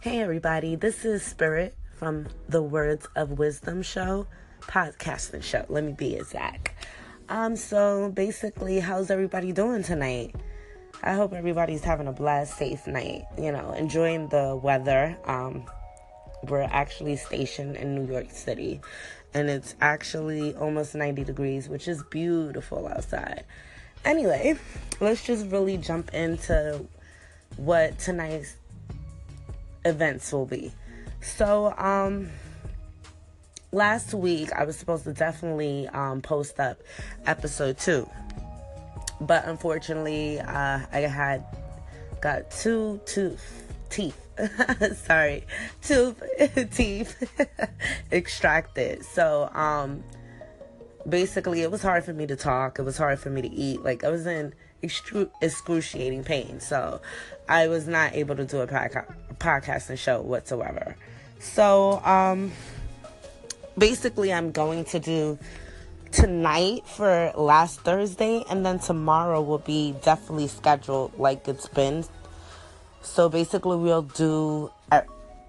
Hey everybody, this is Spirit from the Words of Wisdom show, podcasting show, let me be exact. So basically, how's everybody doing tonight? I hope everybody's having a blessed, safe night, enjoying the weather. We're actually stationed in New York City, and it's actually almost 90 degrees, which is beautiful outside. Anyway, let's just really jump into what tonight's events will be. So, last week I was supposed to definitely post up episode 2, but unfortunately I got two teeth extracted. So basically it was hard for me to talk, it was hard for me to eat, like I was in excruciating pain, so I was not able to do a podcasting show whatsoever. So basically I'm going to do tonight for last Thursday, and then tomorrow will be definitely scheduled like it's been. So basically we'll do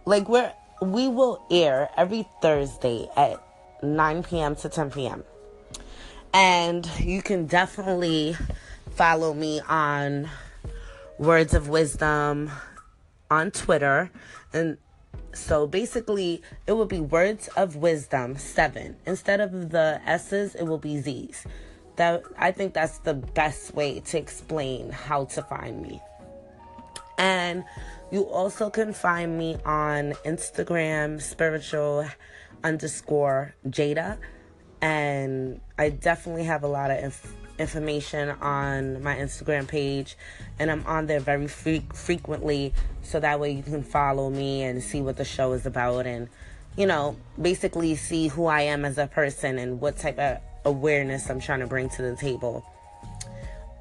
we will air every Thursday at 9 p.m. to 10 p.m. And you can definitely follow me on Words of Wisdom on Twitter. And so basically it will be Words of Wisdom 7. Instead of the S's, it will be Z's. I think that's the best way to explain how to find me. And you also can find me on Instagram, spiritual_Jada. And I definitely have a lot of information on my Instagram page, and I'm on there very frequently, so that way you can follow me and see what the show is about, and basically see who I am as a person and what type of awareness I'm trying to bring to the table.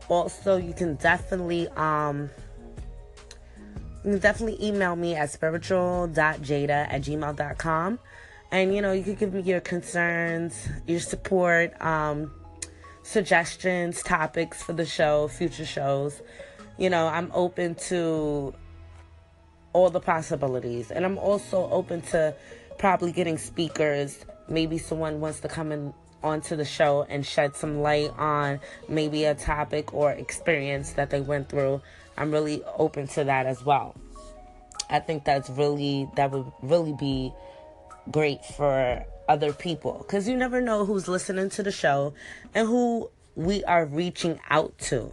Also, you can definitely email me at spiritual.jada@gmail.com. And, you can give me your concerns, your support, suggestions, topics for the show, future shows. I'm open to all the possibilities. And I'm also open to probably getting speakers. Maybe someone wants to come in onto the show and shed some light on maybe a topic or experience that they went through. I'm really open to that as well. I think that would really be great for other people, because you never know who's listening to the show and who we are reaching out to,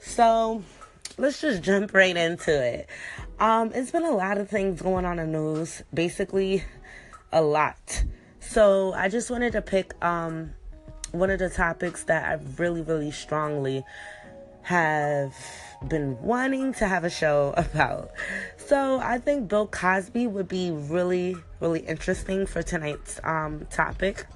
so let's just jump right into it. It's been a lot of things going on in the news, basically a lot. So I just wanted to pick one of the topics that I really, really strongly have been wanting to have a show about. So I think Bill Cosby would be really, really interesting for tonight's topic.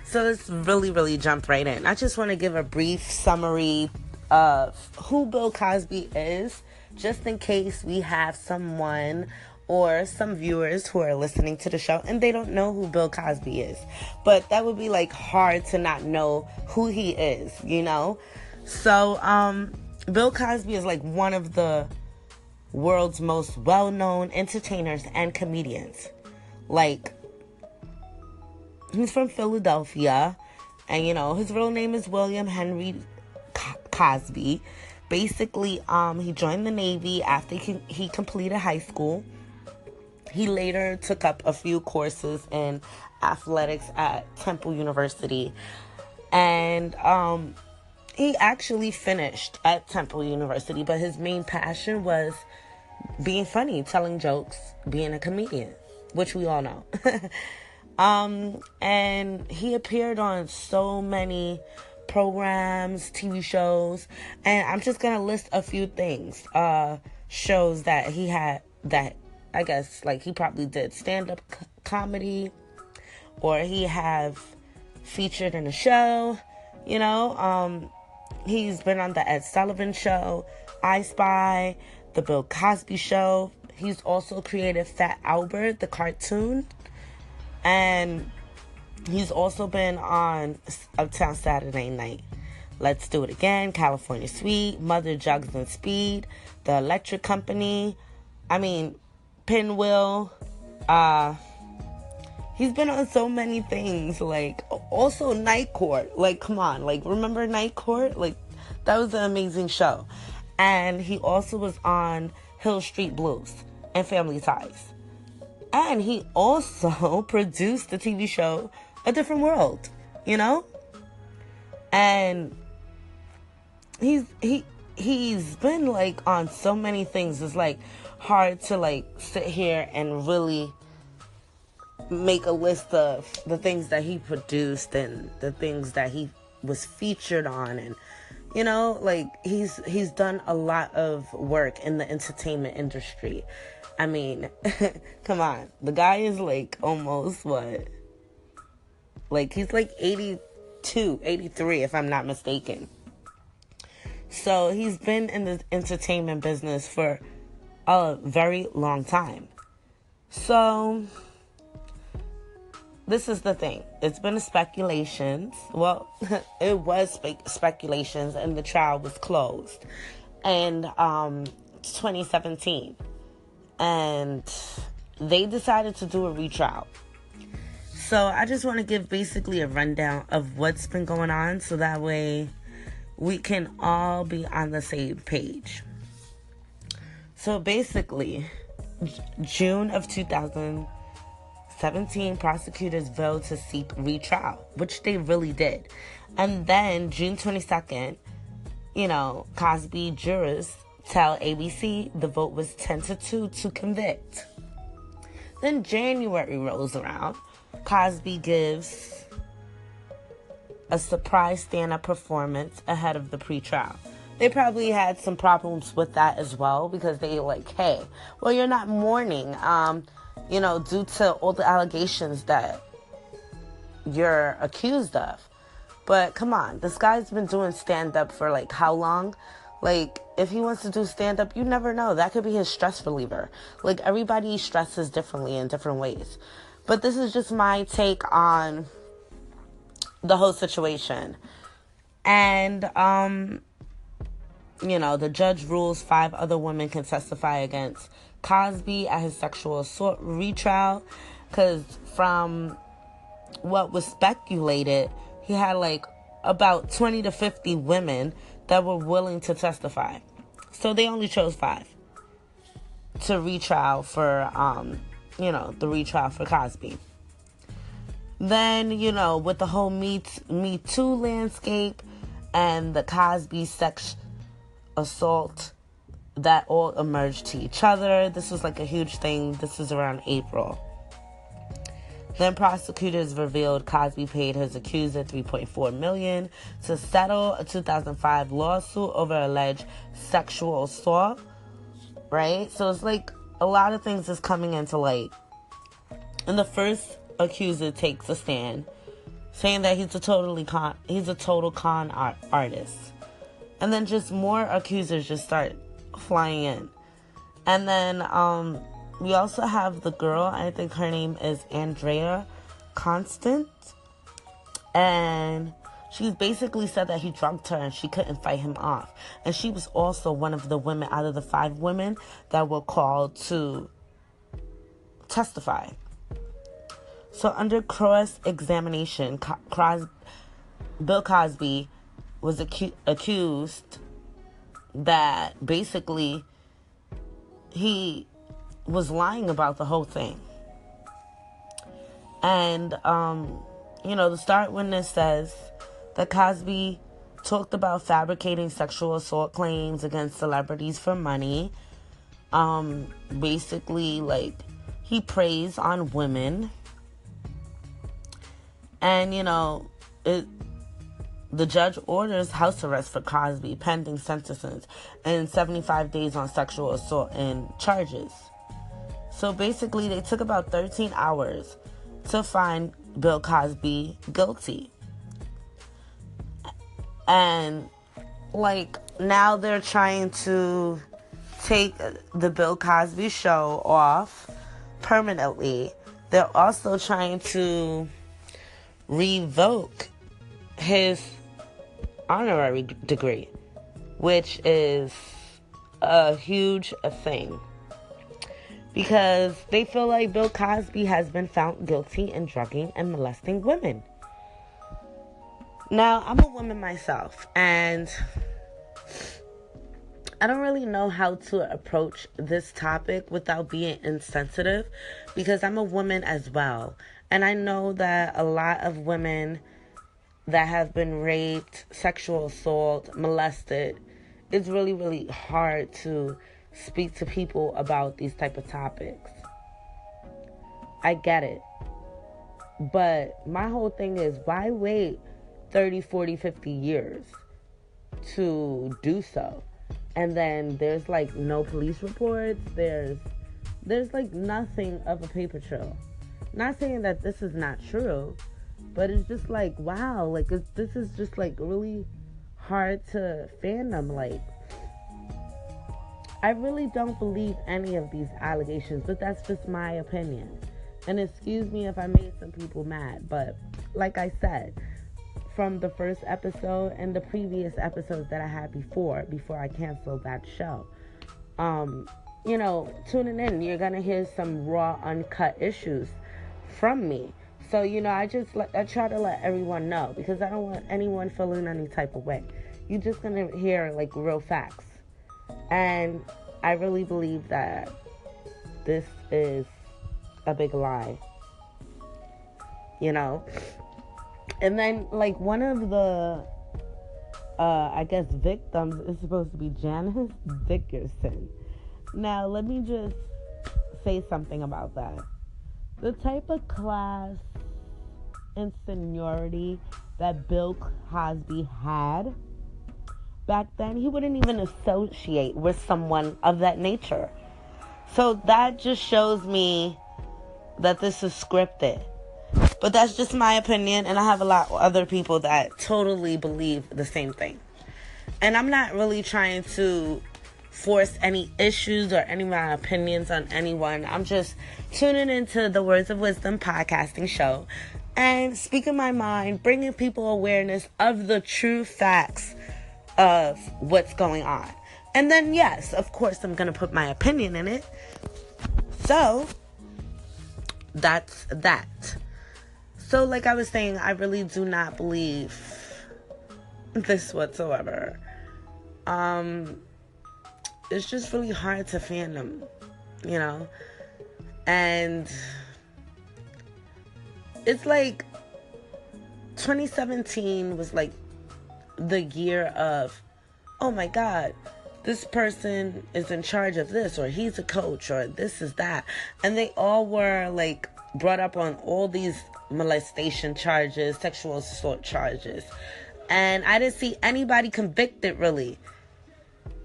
So let's really, really jump right in. I just want to give a brief summary of who Bill Cosby is, just in case we have someone or some viewers who are listening to the show and they don't know who Bill Cosby is. But that would be hard to not know who he is, So, Bill Cosby is one of the world's most well-known entertainers and comedians. He's from Philadelphia, and his real name is William Henry Cosby. Basically, he joined the Navy after he completed high school. He later took up a few courses in athletics at Temple University, and he actually finished at Temple University, but his main passion was being funny, telling jokes, being a comedian, which we all know. And he appeared on so many programs, TV shows, and I'm just gonna list a few things, shows that he had that I guess he probably did stand-up comedy, or he have featured in a show, he's been on the Ed Sullivan Show, I Spy, the Bill Cosby Show. He's also created Fat Albert, the cartoon. And he's also been on Uptown Saturday Night, Let's Do It Again, California Suite, Mother Jugs and Speed, The Electric Company, I mean, Pinwheel, uh, he's been on so many things, like, also Night Court, like, come on, like, remember Night Court? Like, that was an amazing show. And he also was on Hill Street Blues and Family Ties. And he also produced the TV show A Different World, you know? And he's been, like, on so many things. It's, like, hard to, like, sit here and really make a list of the things that he produced and the things that he was featured on. And, you know, like, he's done a lot of work in the entertainment industry. I mean, come on. The guy is, like, almost, what? Like, he's, like, 82, 83, if I'm not mistaken. So, he's been in the entertainment business for a very long time. So, this is the thing. It's been speculations. Well, it was speculations, and the trial was closed in 2017. And they decided to do a retrial. So I just want to give basically a rundown of what's been going on, so that way we can all be on the same page. So basically, June of 2017, prosecutors vowed to seek retrial, which they really did. And then June 22nd, you know, Cosby jurors tell ABC the vote was 10-2 to convict. Then January rolls around. Cosby gives a surprise stand-up performance ahead of the pre-trial. They probably had some problems with that as well, because they like, hey, well, you're not mourning, you know, due to all the allegations that you're accused of. But come on, this guy's been doing stand-up for like how long? Like, if he wants to do stand-up, you never know. That could be his stress reliever. Like, everybody stresses differently in different ways. But this is just my take on the whole situation. And, you know, the judge rules 5 other women can testify against Cosby at his sexual assault retrial. Because from what was speculated, he had, like, about 20 to 50 women that were willing to testify. So they only chose 5 to retrial for, you know, the retrial for Cosby. Then, you know, with the whole Me Too landscape and the Cosby sex assault, that all emerged to each other. This was like a huge thing. This is around April. Then prosecutors revealed Cosby paid his accuser $3.4 million to settle a 2005 lawsuit over alleged sexual assault, right? So it's like a lot of things is coming into light. And the first accuser takes a stand, saying that he's a total con artist. And then just more accusers just start flying in. And then we also have the girl, I think her name is Andrea Constant. And she basically said that he drugged her and she couldn't fight him off. And she was also one of the women out of the 5 women that were called to testify. So under cross-examination, Bill Cosby was accused that basically he was lying about the whole thing. And, you know, the start witness says that Cosby talked about fabricating sexual assault claims against celebrities for money. Basically, like, he preys on women. And, you know, the judge orders house arrest for Cosby pending sentences and 75 days on sexual assault and charges. So basically, they took about 13 hours to find Bill Cosby guilty. And, like, now they're trying to take the Bill Cosby show off permanently. They're also trying to revoke his honorary degree, which is a huge thing. because they feel like Bill Cosby has been found guilty in drugging and molesting women. Now, I'm a woman myself, and I don't really know how to approach this topic without being insensitive, because I'm a woman as well. And I know that a lot of women that have been raped, sexual assault, molested, it's really, really hard to speak to people about these type of topics. I get it. But my whole thing is, why wait 30, 40, 50 years to do so? And then there's like no police reports. There's like nothing of a paper trail. Not saying that this is not true, but it's just like, wow, like this is just like really hard to fathom. Like, I really don't believe any of these allegations, but that's just my opinion. And excuse me if I made some people mad, but like I said, from the first episode and the previous episodes that I had before I canceled that show, tuning in, you're gonna hear some raw, uncut issues from me. So, I try to let everyone know, because I don't want anyone feeling any type of way. You're just gonna hear like real facts. And I really believe that this is a big lie. And then, like, one of the, victims is supposed to be Janice Dickerson. Now, let me just say something about that. The type of class and seniority that Bill Cosby had back then, he wouldn't even associate with someone of that nature. So that just shows me that this is scripted. But that's just my opinion, and I have a lot of other people that totally believe the same thing. And I'm not really trying to force any issues or any of my opinions on anyone. I'm just tuning into the Words of Wisdom podcasting show and speaking my mind, bringing people awareness of the true facts of what's going on. And then, yes, of course, I'm going to put my opinion in it. So, that's that. So, like I was saying, I really do not believe this whatsoever. It's just really hard to fathom, and it's like 2017 was like the year of, oh my God, this person is in charge of this, or he's a coach, or this is that. And they all were like brought up on all these molestation charges, sexual assault charges. And I didn't see anybody convicted, really.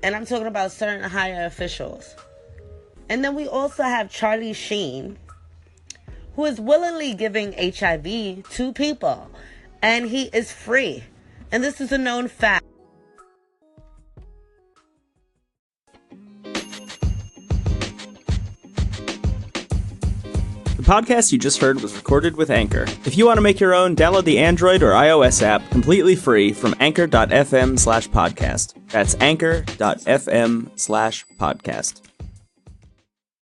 And I'm talking about certain higher officials. And then we also have Charlie Sheen, who is willingly giving HIV to people. And he is free. And this is a known fact. The podcast you just heard was recorded with Anchor. If you want to make your own, download the Android or iOS app completely free from anchor.fm/podcast. That's anchor.fm/podcast.